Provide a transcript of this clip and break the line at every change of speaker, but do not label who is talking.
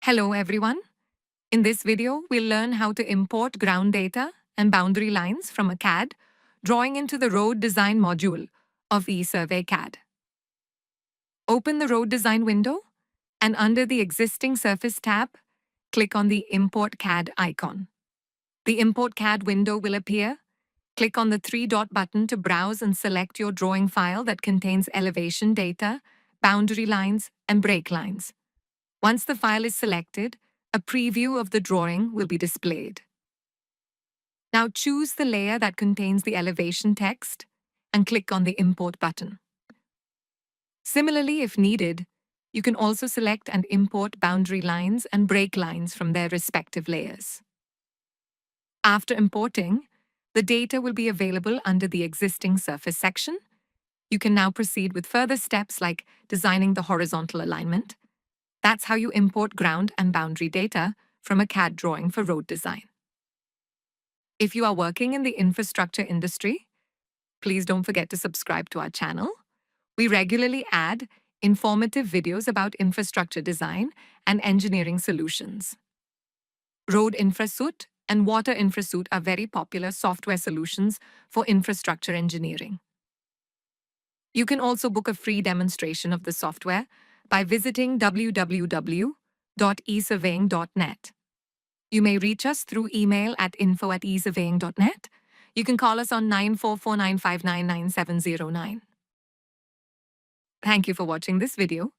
Hello everyone. In this video, we'll learn how to import ground data and boundary lines from a CAD, drawing into the road design module of ESurveyCAD. Open the road design window and under the existing surface tab, click on the Import CAD icon. The Import CAD window will appear. Click on the three-dot button to browse and select your drawing file that contains elevation data, boundary lines, and break lines. Once the file is selected, a preview of the drawing will be displayed. Now choose the layer that contains the elevation text and click on the Import button. Similarly, if needed, you can also select and import boundary lines and break lines from their respective layers. After importing, the data will be available under the existing surface section. You can now proceed with further steps like designing the horizontal alignment. That's how you import ground and boundary data from a CAD drawing for road design. If you are working in the infrastructure industry, please don't forget to subscribe to our channel. We regularly add informative videos about infrastructure design and engineering solutions. Road InfraSuite and Water InfraSuite are very popular software solutions for infrastructure engineering. You can also book a free demonstration of the software by visiting www.esurveying.net. You may reach us through email at info@esurveying.net. You can call us on 944-959-9709. Thank you for watching this video.